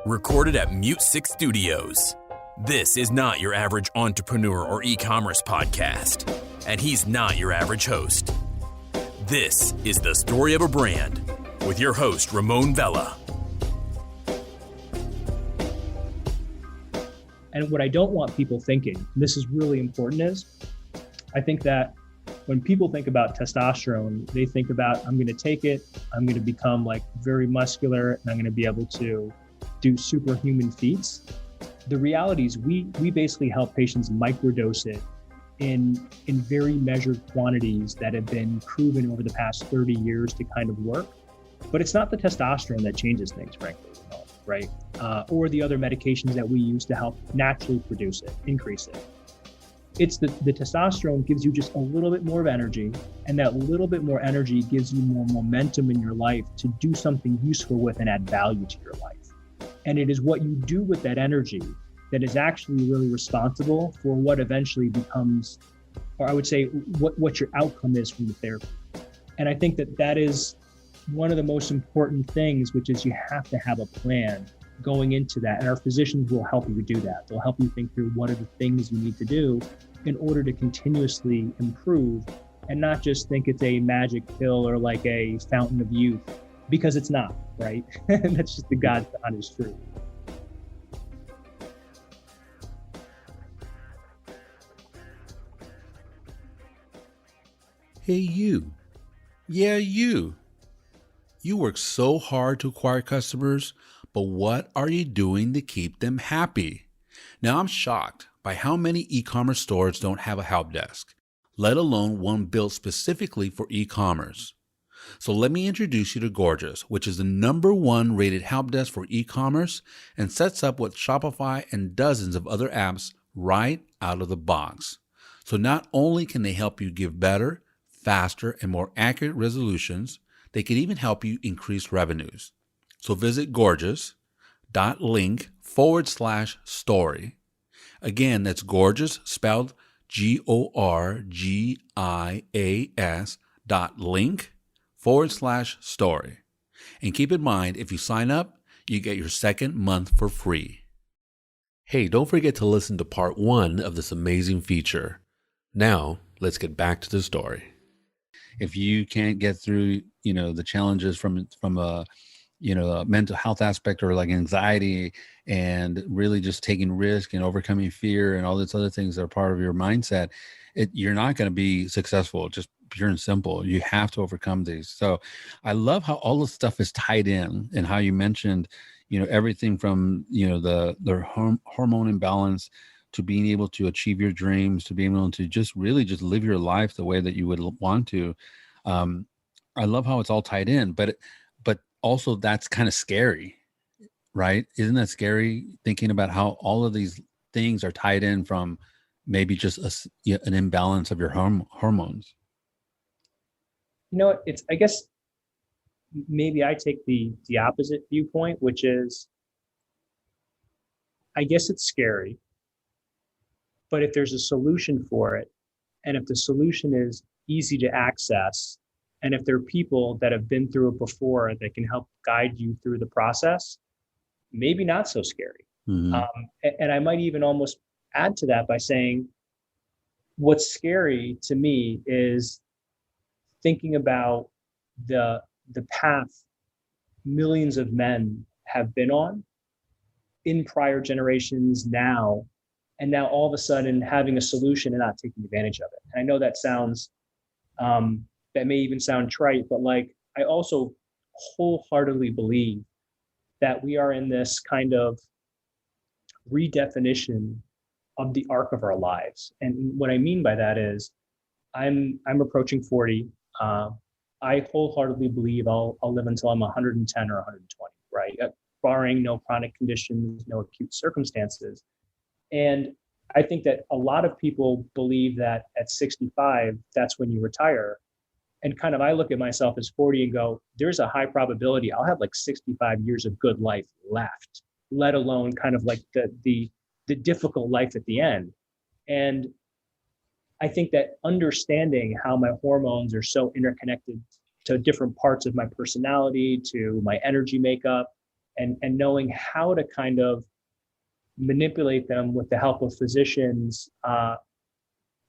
Recorded at Mute 6 Studios. This is not your average entrepreneur or e-commerce podcast, and he's not your average host. This is the story of a brand with your host, Ramon Vela. And what I don't want people thinking, and this is really important, is I think that when people think about testosterone, they think about, I'm going to take it, I'm going to become like very muscular, and I'm going to be able to do superhuman feats. The reality is we basically help patients microdose it in very measured quantities that have been proven over the past 30 years to kind of work. But it's not the testosterone that changes things, frankly, right? Or the other medications that we use to help naturally produce it, increase it. It's the testosterone gives you just a little bit more of energy, and that little bit more energy gives you more momentum in your life to do something useful with and add value to your life. And it is what you do with that energy that is actually really responsible for what eventually becomes, or I would say what your outcome is from the therapy. And I think that is one of the most important things, which is you have to have a plan going into that. And our physicians will help you do that. They'll help you think through what are the things you need to do in order to continuously improve and not just think it's a magic pill or like a fountain of youth, because it's not, right? And that's just the God's honest truth. Hey, you. Yeah, you. You work so hard to acquire customers, but what are you doing to keep them happy? Now, I'm shocked by how many e-commerce stores don't have a help desk, let alone one built specifically for e-commerce. So let me introduce you to Gorgeous, which is the #1 rated help desk for e-commerce and sets up with Shopify and dozens of other apps right out of the box. So not only can they help you give better, faster, and more accurate resolutions, they can even help you increase revenues. So visit gorgeous.link/story. Again, that's Gorgeous, spelled GORGIAS.link/story. And keep in mind, if you sign up, you get your second month for free. Hey, don't forget to listen to part 1 of this amazing feature. Now, let's get back to the story. If you can't get through, the challenges from a mental health aspect or like anxiety and really just taking risk and overcoming fear and all these other things that are part of your mindset, you're not going to be successful, just pure and simple. You have to overcome these. So I love how all this stuff is tied in and how you mentioned, everything from, the hormone imbalance to being able to achieve your dreams, to being able to just really just live your life the way that you would want to. I love how it's all tied in, but also that's kind of scary, right? Isn't that scary thinking about how all of these things are tied in from maybe just an imbalance of your hormones? I guess maybe I take the opposite viewpoint, which is, I guess it's scary, but if there's a solution for it, and if the solution is easy to access, and if there are people that have been through it before that can help guide you through the process, maybe not so scary. Mm-hmm. And I might even almost add to that by saying, what's scary to me is thinking about the path millions of men have been on in prior generations now, and now all of a sudden having a solution and not taking advantage of it. And I know that sounds, that may even sound trite, but like, I also wholeheartedly believe that we are in this kind of redefinition of the arc of our lives. And what I mean by that is I'm approaching 40. I wholeheartedly believe I'll live until I'm 110 or 120, right? Barring no chronic conditions, no acute circumstances. And I think that a lot of people believe that at 65, that's when you retire. And kind of, I look at myself as 40 and go, there's a high probability I'll have like 65 years of good life left, let alone kind of like the difficult life at the end. And I think that understanding how my hormones are so interconnected to different parts of my personality, to my energy makeup, and knowing how to kind of manipulate them with the help of physicians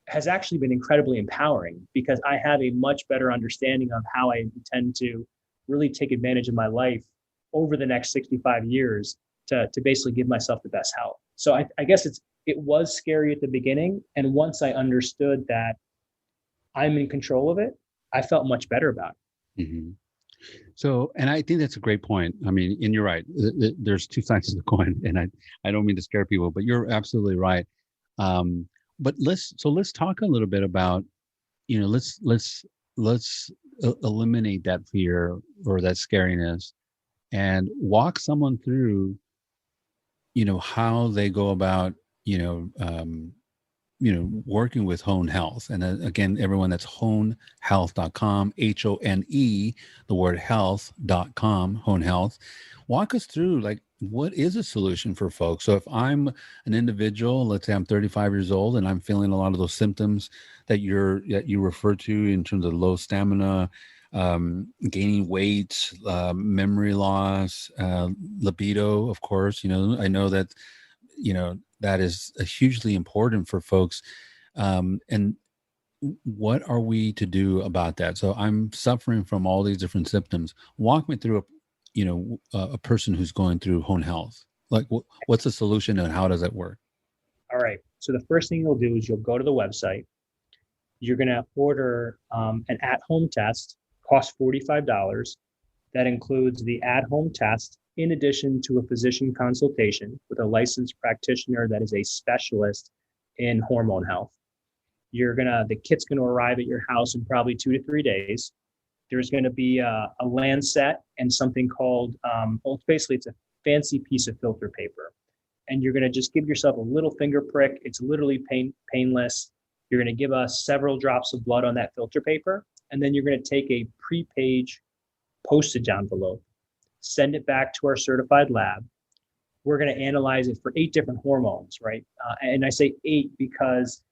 has actually been incredibly empowering, because I have a much better understanding of how I intend to really take advantage of my life over the next 65 years to basically give myself the best health. So I guess it was scary at the beginning. And once I understood that I'm in control of it, I felt much better about it. Mm-hmm. So, and I think that's a great point. I mean, and you're right. There's two sides of the coin, and I don't mean to scare people, but you're absolutely right. But let's talk a little bit about, let's eliminate that fear or that scariness, and walk someone through, how they go about, working with Hone Health. And again, everyone, that's honehealth.com, HONE, the word health.com, Hone Health. Walk us through, like, what is a solution for folks? So if I'm an individual, let's say I'm 35 years old and I'm feeling a lot of those symptoms that you refer to in terms of low stamina, gaining weight, memory loss, libido, of course, I know that, that is hugely important for folks. And what are we to do about that? So I'm suffering from all these different symptoms. Walk me through a person who's going through Hone Health. Like, what's the solution and how does that work? All right. So the first thing you'll do is you'll go to the website. You're going to order an at-home test, costs $45. That includes the at-home test, in addition to a physician consultation with a licensed practitioner that is a specialist in hormone health. The kit's going to arrive at your house in probably 2 to 3 days. There's going to be a Lancet and something called, it's a fancy piece of filter paper. And you're going to just give yourself a little finger prick. It's literally painless. You're going to give us several drops of blood on that filter paper. And then you're going to take a pre-page postage envelope, send it back to our certified lab. We're going to analyze it for 8 different hormones, right? And I say 8 because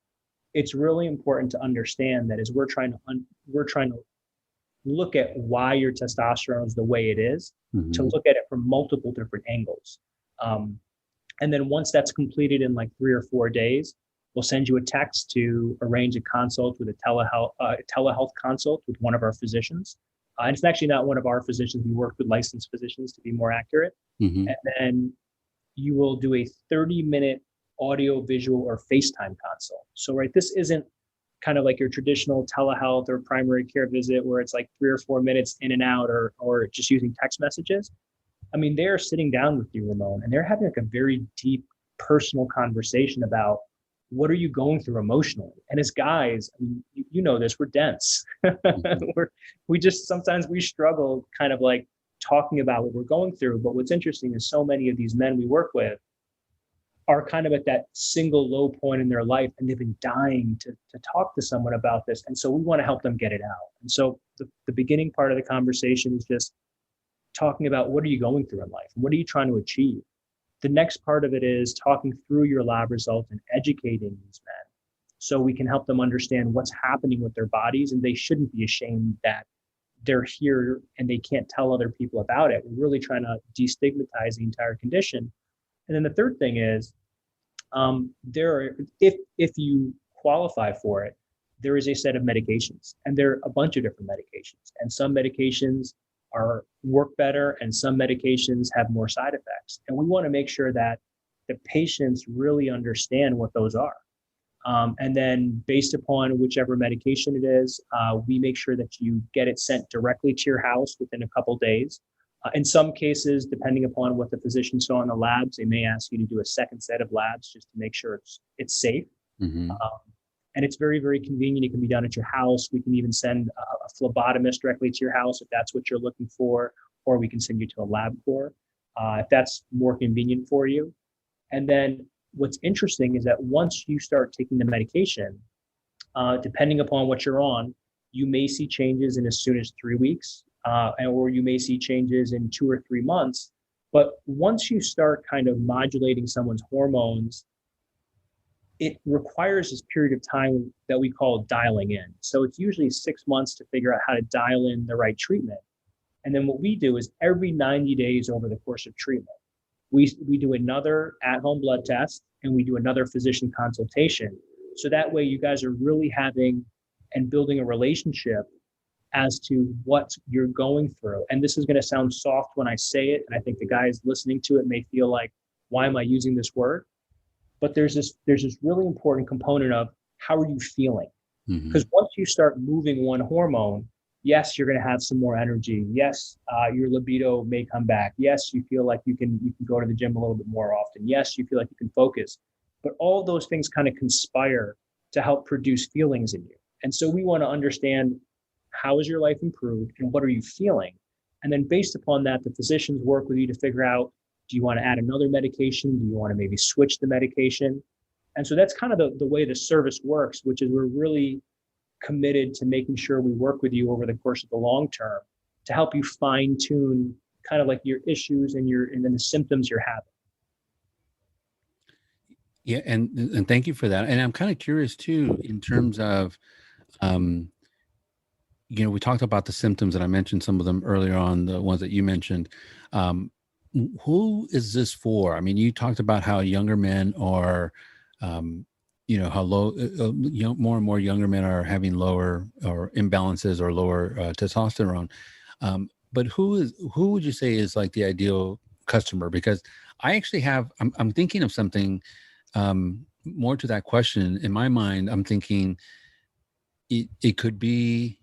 it's really important to understand that as we're trying to look at why your testosterone is the way it is, mm-hmm. to look at it from multiple different angles. And then once that's completed in like 3 or 4 days, we'll send you a text to arrange a consult with a telehealth consult with one of our physicians. And it's actually not one of our physicians. We work with licensed physicians to be more accurate. Mm-hmm. And then you will do a 30-minute audio, visual, or FaceTime consult. So, right, this isn't kind of like your traditional telehealth or primary care visit where it's like 3 or 4 minutes in and out, or just using text messages. I mean, they're sitting down with you, Ramon, and they're having like a very deep personal conversation about what are you going through emotionally. And as guys, I mean, you know this, we're dense. Mm-hmm. Sometimes we struggle kind of like talking about what we're going through. But what's interesting is so many of these men we work with are kind of at that single low point in their life, and they've been dying to talk to someone about this. And so we want to help them get it out. And so the beginning part of the conversation is just talking about what are you going through in life? What are you trying to achieve? The next part of it is talking through your lab results and educating these men so we can help them understand what's happening with their bodies, and they shouldn't be ashamed that they're here and they can't tell other people about it. We're really trying to destigmatize the entire condition. And then the third thing is, if you qualify for it, there is a set of medications, and there are a bunch of different medications, and some medications work better and some medications have more side effects. And we want to make sure that the patients really understand what those are. And then based upon whichever medication it is, we make sure that you get it sent directly to your house within a couple days. In some cases, depending upon what the physician saw in the labs, they may ask you to do a second set of labs just to make sure it's safe. Mm-hmm. And it's very, very convenient. It can be done at your house. We can even send a phlebotomist directly to your house if that's what you're looking for, or we can send you to a LabCorp if that's more convenient for you. And then what's interesting is that once you start taking the medication, depending upon what you're on, you may see changes in as soon as 3 weeks, or you may see changes in 2 or 3 months. But once you start kind of modulating someone's hormones, it requires this period of time that we call dialing in. So it's usually 6 months to figure out how to dial in the right treatment. And then what we do is every 90 days over the course of treatment, we do another at-home blood test and we do another physician consultation. So that way you guys are really having and building a relationship as to what you're going through. And this is going to sound soft when I say it, and I think the guys listening to it may feel like, why am I using this word? But there's this really important component of how are you feeling? Because once you start moving one hormone, yes, you're going to have some more energy. Yes, your libido may come back. Yes, you feel like you can go to the gym a little bit more often. Yes, you feel like you can focus. But all those things kind of conspire to help produce feelings in you. And so we want to understand, how has your life improved and what are you feeling? And then based upon that, the physicians work with you to figure out, do you want to add another medication? Do you want to maybe switch the medication? And so that's kind of the way the service works, which is we're really committed to making sure we work with you over the course of the long term to help you fine tune kind of like your issues and then the symptoms you're having. Yeah. And thank you for that. And I'm kind of curious too, in terms of, we talked about the symptoms, and I mentioned some of them earlier on, the ones that you mentioned. Who is this for? I mean, you talked about how younger men are, how low, more and more younger men are having lower or imbalances or lower testosterone. But who would you say is like the ideal customer? Because I actually I'm thinking of something more to that question. In my mind, I'm thinking it could be,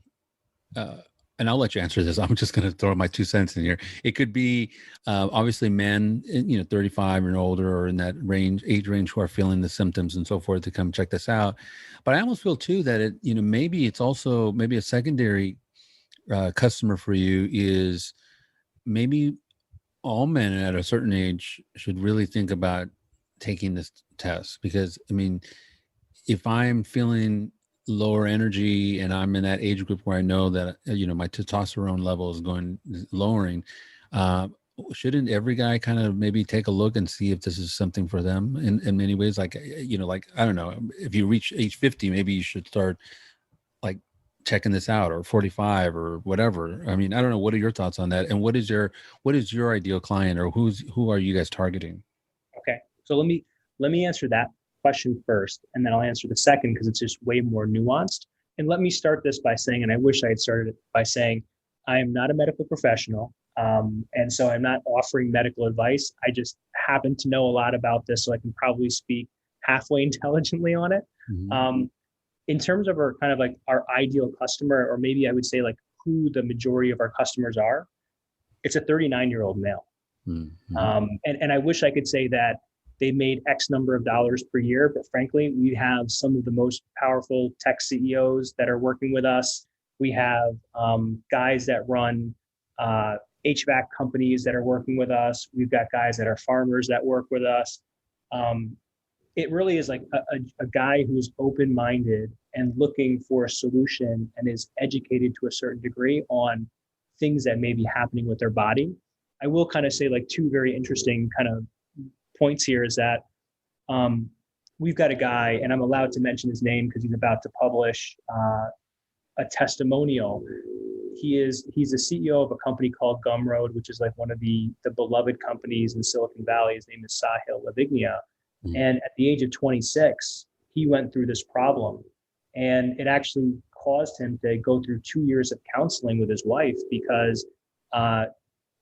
and I'll let you answer this. I'm just going to throw my 2 cents in here. It could be obviously men, 35 and older, or in that age range, who are feeling the symptoms and so forth, to come check this out. But I almost feel too that maybe it's also maybe a secondary customer for you is maybe all men at a certain age should really think about taking this test. Because I mean, if I'm feeling lower energy and I'm in that age group where I know that my testosterone level is lowering, shouldn't every guy kind of maybe take a look and see if this is something for them in many ways? Like, like, I don't know, if you reach age 50, maybe you should start like checking this out, or 45 or whatever. I mean, I don't know. What are your thoughts on that? And what is your ideal client, or who are you guys targeting? Okay. So let me answer that question first, and then I'll answer the second, because it's just way more nuanced. And let me start this by saying, and I wish I had started it by saying, I am not a medical professional. And so I'm not offering medical advice. I just happen to know a lot about this, so I can probably speak halfway intelligently on it. Mm-hmm. In terms of our kind of like our ideal customer, or maybe I would say like who the majority of our customers are, it's a 39-year-old male. Mm-hmm. And I wish I could say that they made X number of dollars per year, but frankly, we have some of the most powerful tech CEOs that are working with us. We have guys that run HVAC companies that are working with us. We've got guys that are farmers that work with us. It really is like a guy who's open-minded and looking for a solution and is educated to a certain degree on things that may be happening with their body. I will kind of say like two very interesting kind of points here is that we've got a guy, and I'm allowed to mention his name because he's about to publish a testimonial. He's the CEO of a company called Gumroad, which is like one of the beloved companies in Silicon Valley. His name is Sahil Lavigna. Mm-hmm. And at the age of 26, he went through this problem, and it actually caused him to go through 2 years of counseling with his wife because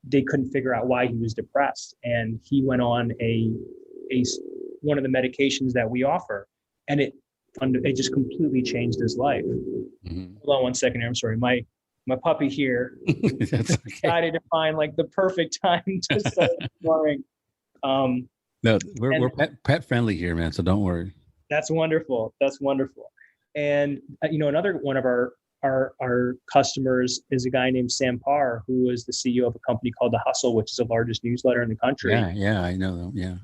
they couldn't figure out why he was depressed. And he went on one of the medications that we offer, and it just completely changed his life. Mm-hmm. Hold on one second here. I'm sorry. My puppy here decided to find like the perfect time to start snoring. No, we're pet friendly here, man. So don't worry. That's wonderful. That's wonderful. And another one of our customers is a guy named Sam Parr, who is the CEO of a company called The Hustle, which is the largest newsletter in the country. Yeah, I know them. Yeah.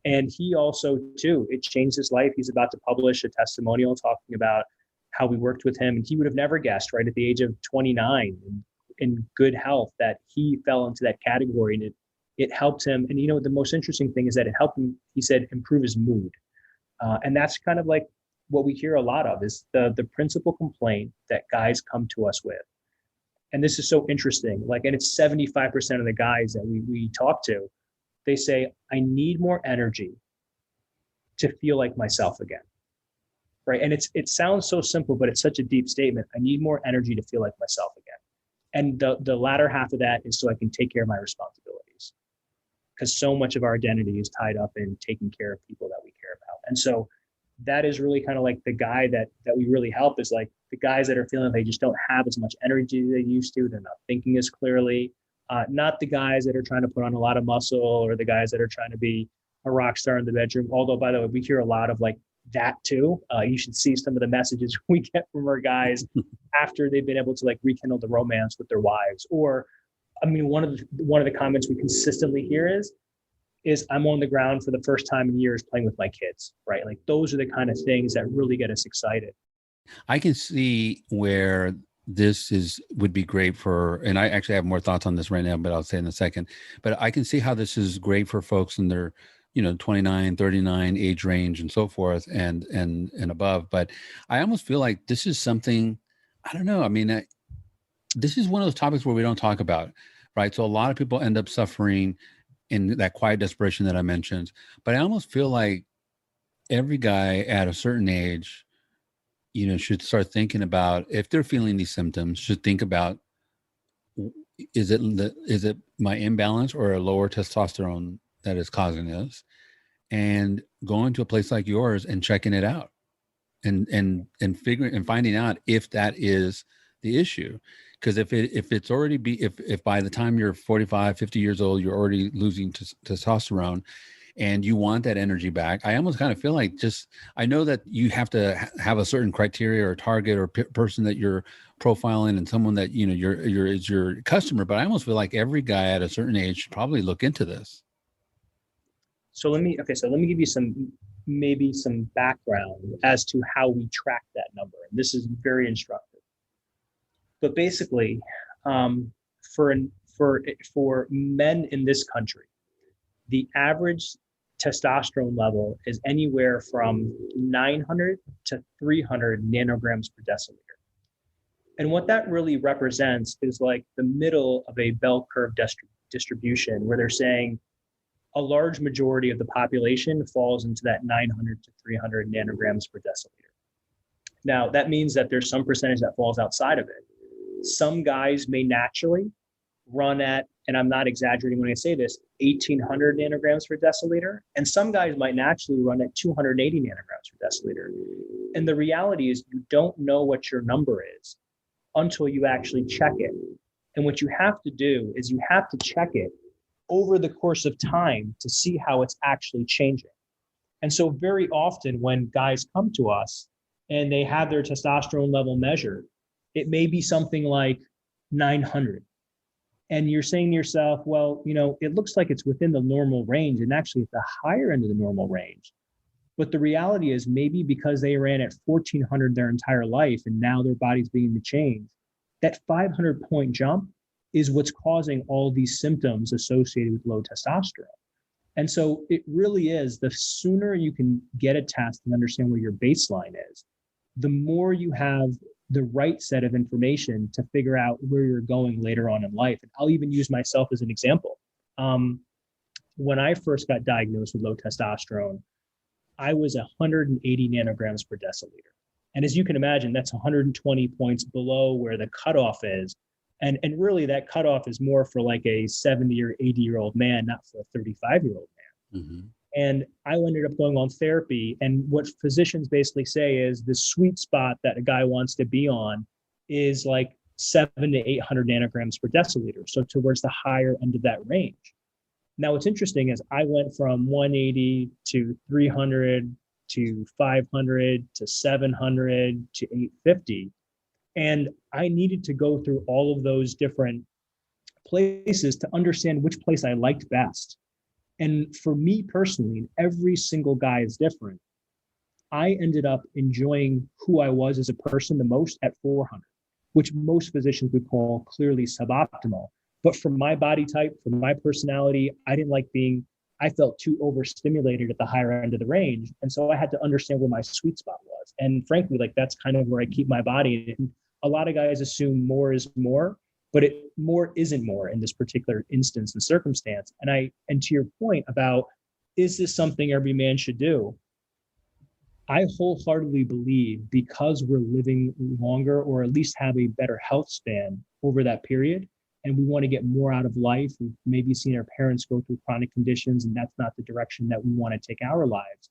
And he also too, it changed his life. He's about to publish a testimonial talking about how we worked with him, and he would have never guessed, right at the age of 29, in good health, that he fell into that category, and it helped him. And the most interesting thing is that it helped him, he said, improve his mood. And that's kind of like what we hear a lot of is the principal complaint that guys come to us with And this is so interesting. Like, and it's 75% of the guys that we talk to, they say, I need more energy to feel like myself again. Right. And it sounds so simple, but it's such a deep statement. I need more energy to feel like myself again. And the latter half of that is so I can take care of my responsibilities. Because so much of our identity is tied up in taking care of people that we care about. And so that is really kind of like the guy that we really help, is like the guys that are feeling they just don't have as much energy as they used to. They're not thinking as clearly. Not the guys that are trying to put on a lot of muscle, or the guys that are trying to be a rock star in the bedroom. Although, by the way, we hear a lot of like that too. You should see some of the messages we get from our guys after they've been able to like rekindle the romance with their wives. Or, I mean, one of the comments we consistently hear is I'm on the ground for the first time in years playing with my kids, right? Like those are the kind of things that really get us excited. I can see where this would be great for, and I actually have more thoughts on this right now, but I'll say in a second. But I can see how this is great for folks in their 29, 39 age range and so forth and above. But I almost feel like this is something, I don't know. I mean, this is one of those topics where we don't talk about, right? So a lot of people end up suffering in that quiet desperation that I mentioned. But I almost feel like every guy at a certain age, should start thinking about, if they're feeling these symptoms, should think about, is it my imbalance or a lower testosterone that is causing this? And going to a place like yours and checking it out and figuring and finding out if that is the issue. Because if it's already if by the time you're 45, 50 years old, you're already losing testosterone and you want that energy back, I almost kind of feel like I know that you have to have a certain criteria or target or person that you're profiling and someone that, is your customer. But I almost feel like every guy at a certain age should probably look into this. So let me give you maybe some background as to how we track that number. And this is very instructive. But basically, for men in this country, the average testosterone level is anywhere from 900 to 300 nanograms per deciliter. And what that really represents is like the middle of a bell curve distribution, where they're saying a large majority of the population falls into that 900 to 300 nanograms per deciliter. Now, that means that there's some percentage that falls outside of it. Some guys may naturally run at, and I'm not exaggerating when I say this, 1,800 nanograms per deciliter. And some guys might naturally run at 280 nanograms per deciliter. And the reality is you don't know what your number is until you actually check it. And what you have to do is you have to check it over the course of time to see how it's actually changing. And so very often when guys come to us and they have their testosterone level measured, it may be something like 900. And you're saying to yourself, well, it looks like it's within the normal range and actually at the higher end of the normal range. But the reality is maybe because they ran at 1,400 their entire life and now their body's beginning to change, that 500 point jump is what's causing all these symptoms associated with low testosterone. And so it really is, the sooner you can get a test and understand where your baseline is, the more you have the right set of information to figure out where you're going later on in life. And I'll even use myself as an example. When I first got diagnosed with low testosterone, I was 180 nanograms per deciliter. And as you can imagine, that's 120 points below where the cutoff is. And really that cutoff is more for like a 70 or 80-year-old man, not for a 35-year-old man. Mm-hmm. And I ended up going on therapy. And what physicians basically say is the sweet spot that a guy wants to be on is like 700 to 800 nanograms per deciliter. So towards the higher end of that range. Now, what's interesting is I went from 180 to 300 to 500 to 700 to 850. And I needed to go through all of those different places to understand which place I liked best. And for me personally, every single guy is different. I ended up enjoying who I was as a person the most at 400, which most physicians would call clearly suboptimal. But for my body type, for my personality, I felt too overstimulated at the higher end of the range. And so I had to understand where my sweet spot was. And frankly, that's kind of where I keep my body. And a lot of guys assume more is more. but it more isn't more in this particular instance and circumstance. And to your point about, is this something every man should do? I wholeheartedly believe because we're living longer, or at least have a better health span over that period, and we want to get more out of life. We've maybe seen our parents go through chronic conditions, and that's not the direction that we want to take our lives.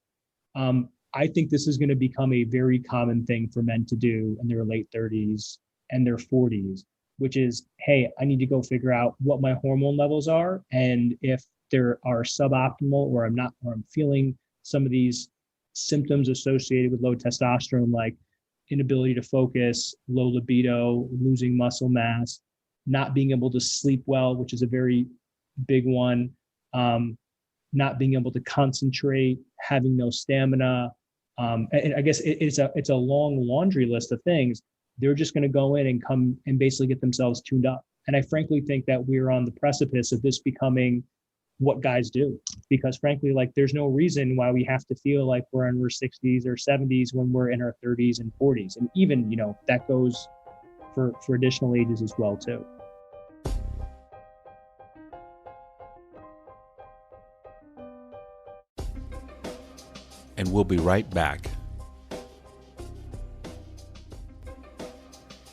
I think this is going to become a very common thing for men to do in their late 30s and their 40s, which is, hey, I need to go figure out what my hormone levels are. And if there are suboptimal, or I'm feeling some of these symptoms associated with low testosterone, like inability to focus, low libido, losing muscle mass, not being able to sleep well, which is a very big one, not being able to concentrate, having no stamina. And I guess it's a long laundry list of things. They're just going to go in and come and basically get themselves tuned up. And I frankly think that we're on the precipice of this becoming what guys do, because frankly, like, there's no reason why we have to feel like we're in our 60s or 70s when we're in our 30s and 40s. And even, that goes for additional ages as well too. And we'll be right back.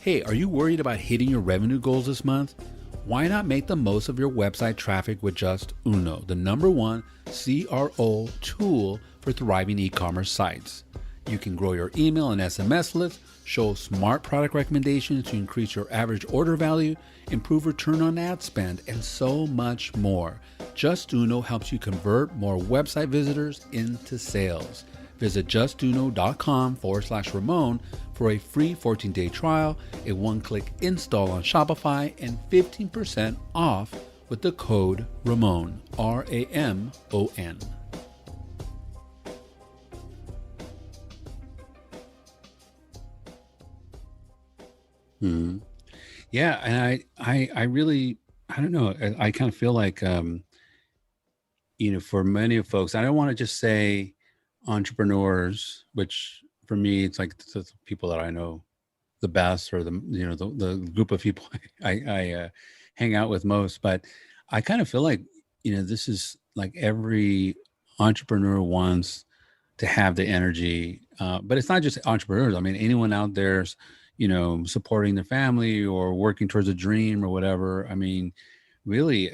Hey, are you worried about hitting your revenue goals this month? Why not make the most of your website traffic with Just Uno, the #1 CRO tool for thriving e-commerce sites? You can grow your email and SMS list, show smart product recommendations to increase your average order value, improve return on ad spend, and so much more. Just Uno helps you convert more website visitors into sales. Visit justuno.com/Ramon for a free 14-day trial, a one-click install on Shopify, and 15% off with the code RAMON, RAMON. Yeah, and I really, I don't know, I kind of feel like, for many of folks, I don't want to just say entrepreneurs, which for me, it's like the people that I know the best, or the group of people I hang out with most. But I kind of feel like, this is like every entrepreneur wants to have the energy, but it's not just entrepreneurs. I mean, anyone out there's, supporting their family or working towards a dream or whatever. I mean, really,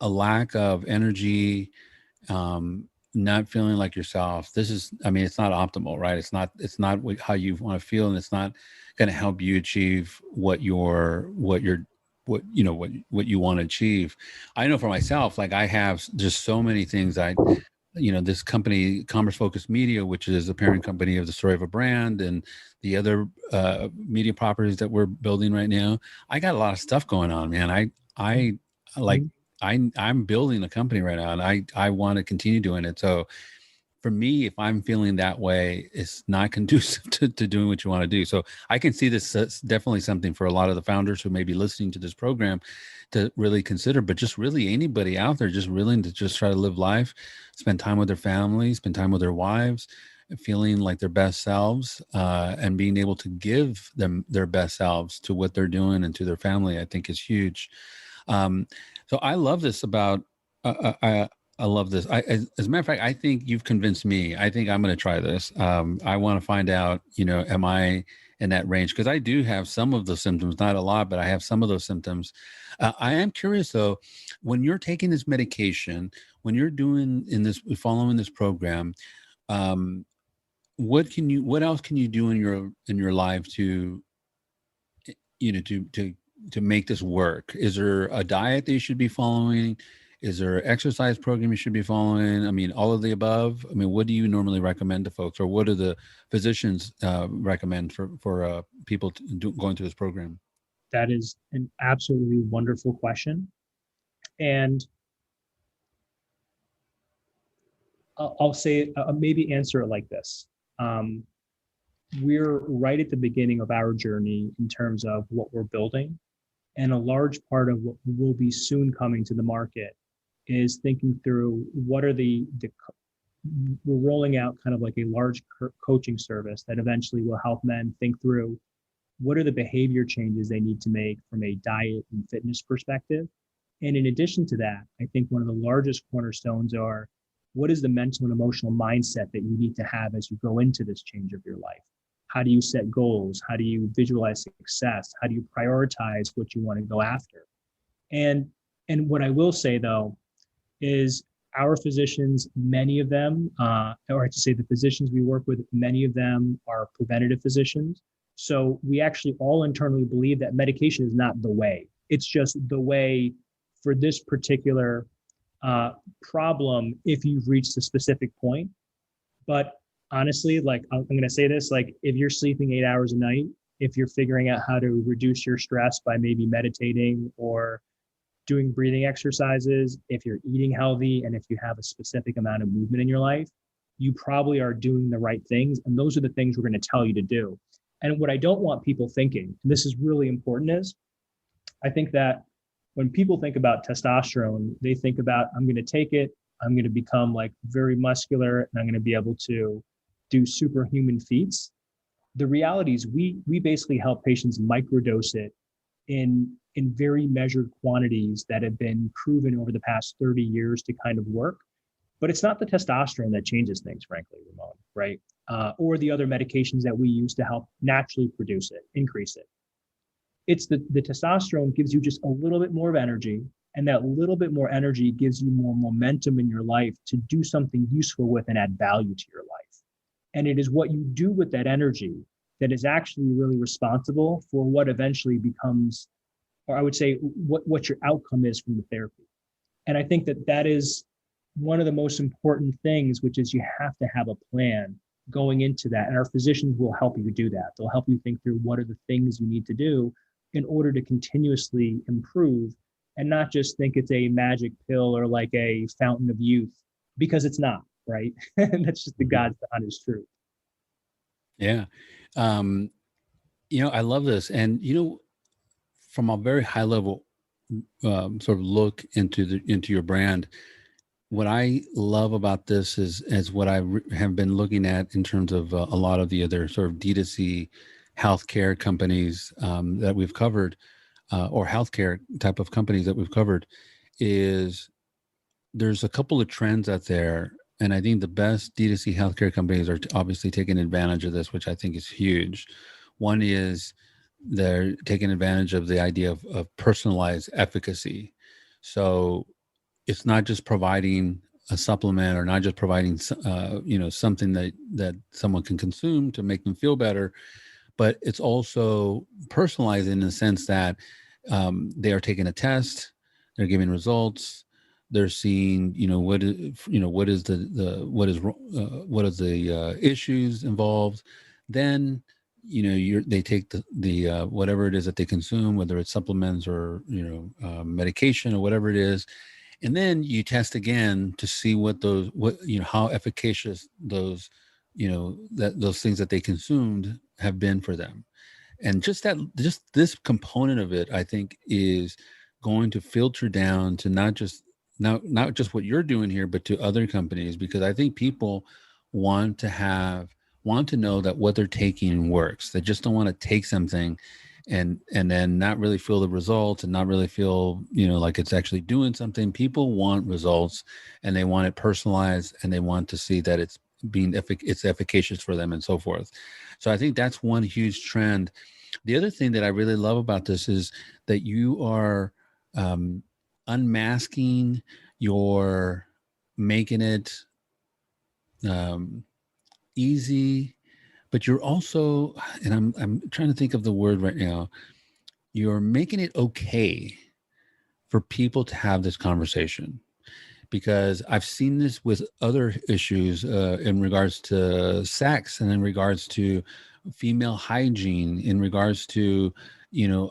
a lack of energy, not feeling like yourself. It's not optimal, right? It's not how you want to feel, and it's not going to help you achieve what you want to achieve. I know for myself, like, I have just so many things this company, Commerce Focused Media, which is a parent company of the Story of a Brand, and the other media properties that we're building right now. I got a lot of stuff going on, man. I'm building a company right now, and I want to continue doing it. So for me, if I'm feeling that way, it's not conducive to doing what you want to do. So I can see this as definitely something for a lot of the founders who may be listening to this program to really consider, but just really anybody out there just willing to just try to live life, spend time with their families, spend time with their wives, feeling like their best selves, and being able to give them their best selves to what they're doing and to their family, I think is huge. So I love this about, I love this. As a matter of fact, I think you've convinced me. I think I'm going to try this. I want to find out, am I in that range? Because I do have some of those symptoms, not a lot, but I have some of those symptoms. I am curious though, when you're taking this medication, when you're following this program, what else can you do in your life to make this work? Is there a diet that you should be following? Is there an exercise program you should be following? All of the above. What do you normally recommend to folks, or what do the physicians recommend for people going through this program? That is an absolutely wonderful question. And I'll say, maybe answer it like this. We're right at the beginning of our journey in terms of what we're building. And a large part of what will be soon coming to the market is thinking through what are we're rolling out kind of like a large coaching service that eventually will help men think through What are the behavior changes they need to make from a diet and fitness perspective? And in addition to that, I think one of the largest cornerstones are, what is the mental and emotional mindset that you need to have as you go into this change of your life? How do you set goals? How do you visualize success? How do you prioritize what you want to go after? And and what I will say though is our physicians, many of them, or to say the physicians we work with, many of them are preventative physicians. So we actually all internally believe that medication is not the way. It's just the way for this particular problem if you've reached a specific point. But honestly, like I'm going to say this, like if you're sleeping 8 hours a night, if you're figuring out how to reduce your stress by maybe meditating or doing breathing exercises, if you're eating healthy, and if you have a specific amount of movement in your life, you probably are doing the right things. And those are the things we're going to tell you to do. And what I don't want people thinking, and this is really important, is I think that when people think about testosterone, they think about, I'm going to take it, I'm going to become like very muscular, and I'm going to be able to do superhuman feats. The reality is we basically help patients microdose it in very measured quantities that have been proven over the past 30 years to kind of work. But it's not the testosterone that changes things, frankly, Ramon, right? Or the other medications that we use to help naturally produce it, increase it. It's the testosterone gives you just a little bit more of energy, and that little bit more energy gives you more momentum in your life to do something useful with and add value to your life. And it is what you do with that energy that is actually really responsible for what eventually becomes, or I would say what your outcome is from the therapy. And I think that is one of the most important things, which is you have to have a plan going into that. And our physicians will help you do that. They'll help you think through what are the things you need to do in order to continuously improve, and not just think it's a magic pill or like a fountain of youth, because it's not, right? And that's just the God's honest truth. Yeah. I love this. And, from a very high level sort of look into your brand, what I love about this is what I have been looking at in terms of a lot of the other sort of D2C healthcare companies that we've covered, or healthcare type of companies that we've covered, is there's a couple of trends out there. And I think the best D2C healthcare companies are obviously taking advantage of this, which I think is huge. One is they're taking advantage of the idea of personalized efficacy. So it's not just providing a supplement, or not just providing, something that someone can consume to make them feel better, but it's also personalized in the sense that they are taking a test, they're giving results, they're seeing, what is the issues involved. Then, they take the whatever it is that they consume, whether it's supplements or, medication or whatever it is. And then you test again to see how efficacious those things that they consumed have been for them. And just this component of it, I think, is going to filter down to not just what you're doing here, but to other companies, because I think people want to know that what they're taking works. They just don't want to take something and then not really feel the results and not really feel, like it's actually doing something. People want results, and they want it personalized, and they want to see that it's efficacious for them and so forth. So I think that's one huge trend. The other thing that I really love about this is that you are unmasking, you're making it easy, but you're also, and I'm trying to think of the word right now, you're making it okay for people to have this conversation. Because I've seen this with other issues in regards to sex, and in regards to female hygiene, in regards to,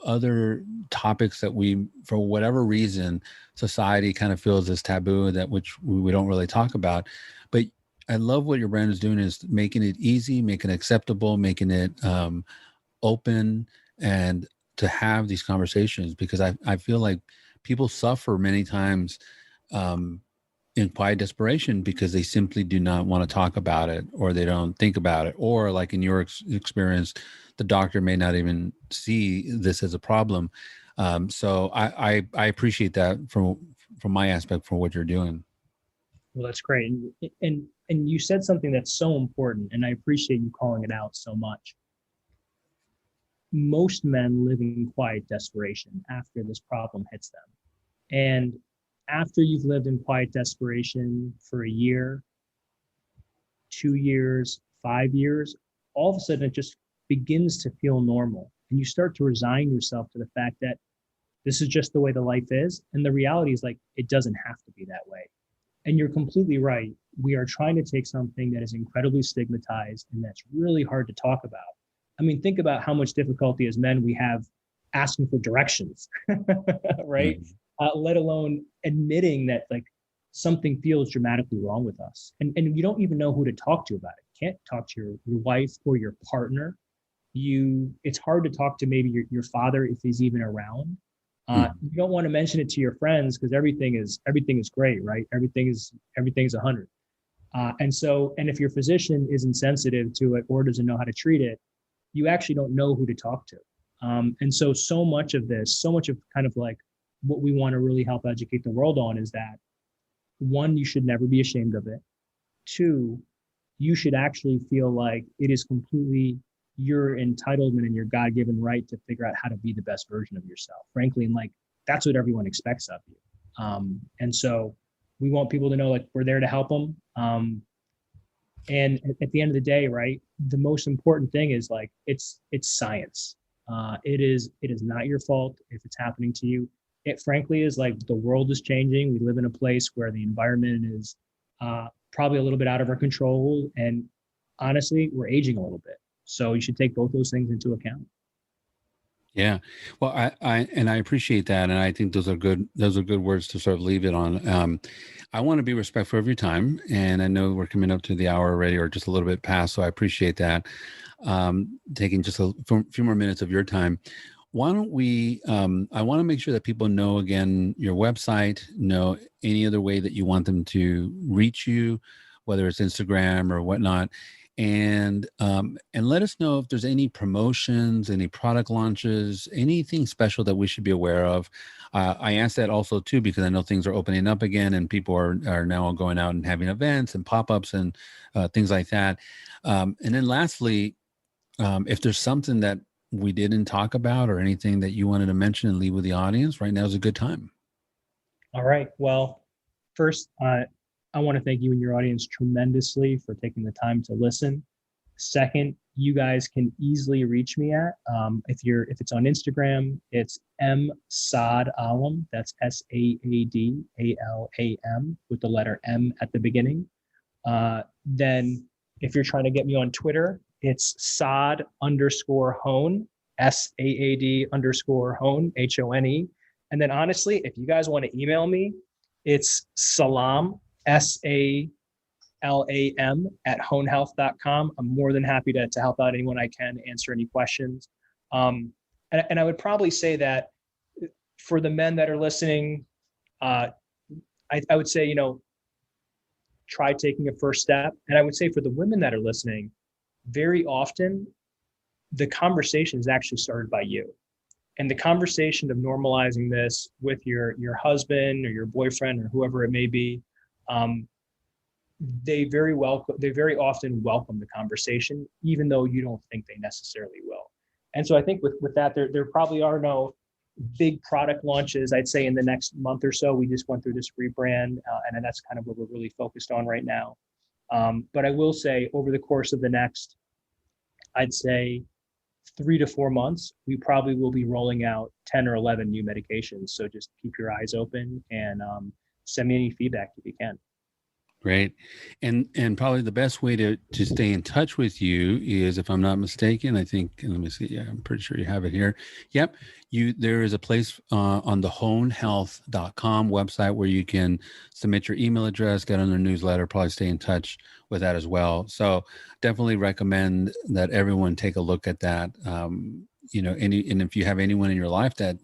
other topics that we, for whatever reason, society kind of feels is taboo, that which we don't really talk about. But I love what your brand is doing, is making it easy, making it acceptable, making it open, and to have these conversations, because I feel like people suffer many times in quiet desperation because they simply do not want to talk about it, or they don't think about it, or like in your experience, the doctor may not even see this as a problem. So I appreciate that from my aspect for what you're doing. Well, that's great. And you said something that's so important, and I appreciate you calling it out so much. Most men live in quiet desperation after this problem hits them. And after you've lived in quiet desperation for a year, 2 years, 5 years, all of a sudden it just begins to feel normal. And you start to resign yourself to the fact that this is just the way the life is. And the reality is, like, it doesn't have to be that way. And you're completely right. We are trying to take something that is incredibly stigmatized and that's really hard to talk about. I mean, think about how much difficulty as men we have asking for directions, right? Let alone admitting that, like, something feels dramatically wrong with us. And you don't even know who to talk to about it. You can't talk to your wife or your partner. It's hard to talk to maybe your father if he's even around. You don't want to mention it to your friends because everything is great, right? Everything's 100. And if your physician is insensitive to it or doesn't know how to treat it, you actually don't know who to talk to. And so much of kind of like what we want to really help educate the world on is that, one, you should never be ashamed of it. Two, you should actually feel like it is completely your entitlement and your God-given right to figure out how to be the best version of yourself, frankly. And like, that's what everyone expects of you. And so we want people to know, like, we're there to help them. And at the end of the day, right, the most important thing is, like, it's science. It is not your fault if it's happening to you. It frankly is, like, the world is changing. We live in a place where the environment is probably a little bit out of our control. And honestly, we're aging a little bit. So you should take both those things into account. Yeah. Well, I appreciate that. And I think those are good words to sort of leave it on. I want to be respectful of your time. And I know we're coming up to the hour already, or just a little bit past. So I appreciate that. Taking just a few more minutes of your time. Why don't we, I want to make sure that people know, again, your website, know any other way that you want them to reach you, whether it's Instagram or whatnot. And let us know if there's any promotions, any product launches, anything special that we should be aware of. I ask that also too, because I know things are opening up again and people are now going out and having events and pop-ups and things like that. And then lastly, if there's something that we didn't talk about or anything that you wanted to mention and leave with the audience, right now is a good time. All right. Well, first, I want to thank you and your audience tremendously for taking the time to listen. Second, you guys can easily reach me at, if it's on Instagram, it's msaadalam. That's SAADALAM with the letter M at the beginning. Then if you're trying to get me on Twitter, it's Saad_Hone, SAAD_Hone, HONE. And then honestly, if you guys want to email me, it's Salam, SALAM @honehealth.com. I'm more than happy to help out anyone I can, answer any questions. And I would probably say that for the men that are listening, I would say, try taking a first step. And I would say for the women that are listening, very often the conversation is actually started by you. And the conversation of normalizing this with your husband or your boyfriend or whoever it may be, they very often welcome the conversation, even though you don't think they necessarily will. And so I think with that, there probably are no big product launches, I'd say, in the next month or so. We just went through this rebrand, and that's kind of what we're really focused on right now. But I will say, over the course of the next, I'd say 3 to 4 months, we probably will be rolling out 10 or 11 new medications. So just keep your eyes open and send me any feedback if you can. Great. And probably the best way to stay in touch with you is, if I'm not mistaken, I think, let me see. Yeah, I'm pretty sure you have it here. Yep. There is a place on the honehealth.com website where you can submit your email address, get on their newsletter, probably stay in touch with that as well. So definitely recommend that everyone take a look at that. And if you have anyone in your life that,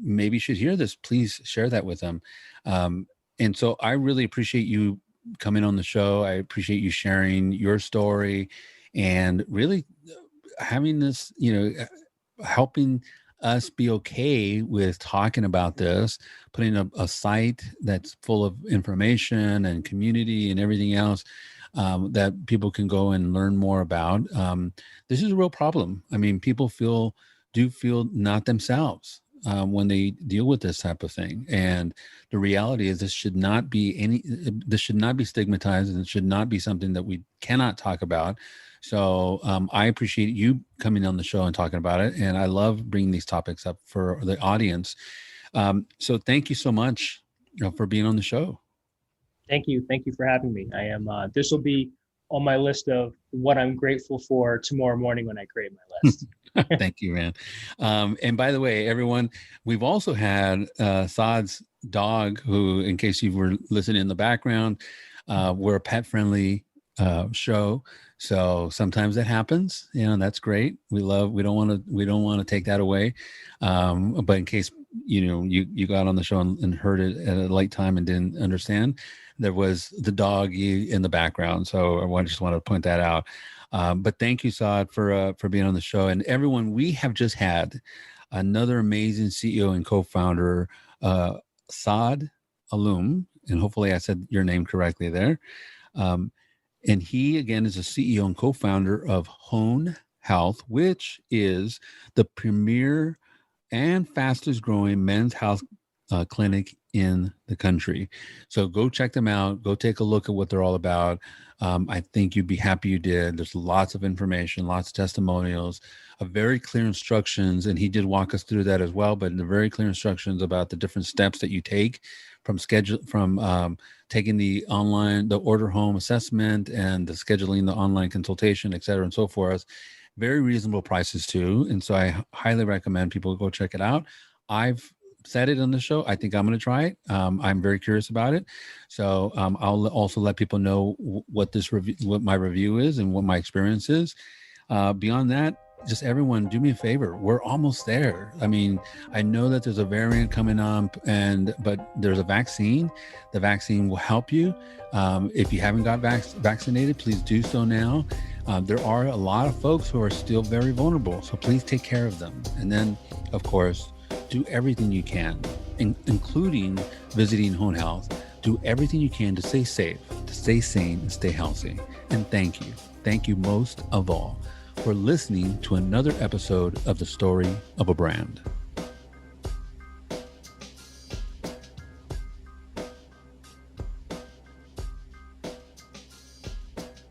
maybe should hear this, please share that with them. And so I really appreciate you coming on the show. I appreciate you sharing your story and really having this, helping us be okay with talking about this, putting a site that's full of information and community and everything else that people can go and learn more about. This is a real problem. I mean, people do feel not themselves when they deal with this type of thing. And the reality is this should not be stigmatized, and it should not be something that we cannot talk about. So I appreciate you coming on the show and talking about it. And I love bringing these topics up for the audience. So thank you so much for being on the show. Thank you. Thank you for having me. I am, this will be on my list of what I'm grateful for tomorrow morning when I create my list. Thank you, man. And by the way, everyone, we've also had Saad's dog, who, in case you were listening in the background, we're a pet-friendly show. So sometimes that happens, that's great. We don't want to take that away. But in case, you got on the show and heard it at a late time and didn't understand, there was the dog in the background. So I just want to point that out. But thank you, Saad, for being on the show. And everyone, we have just had another amazing CEO and co-founder, Saad Alum, and hopefully I said your name correctly there. And he, again, is a CEO and co-founder of Hone Health, which is the premier and fastest growing men's health clinic in the country. So go check them out. Go take a look at what they're all about. I think you'd be happy you did. There's lots of information, lots of testimonials, very clear instructions. And he did walk us through that as well, but the very clear instructions about the different steps that you take from taking the order home assessment and the scheduling the online consultation, et cetera, and so forth. Very reasonable prices too. And so I highly recommend people go check it out. I've said it on the show. I think I'm going to try it. I'm very curious about it. So I'll also let people know what my review is and what my experience is. Beyond that, just everyone do me a favor. We're almost there. I mean, I know that there's a variant coming up, but there's a vaccine. The vaccine will help you. If you haven't got vaccinated, please do so now. There are a lot of folks who are still very vulnerable, so please take care of them. And then, of course, do everything you can, including visiting Hone Health. Do everything you can to stay safe, to stay sane, and stay healthy. And thank you. Thank you most of all for listening to another episode of The Story of a Brand.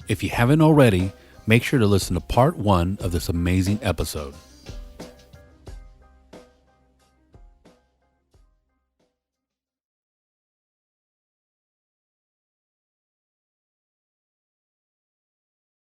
If you haven't already, make sure to listen to part 1 of this amazing episode.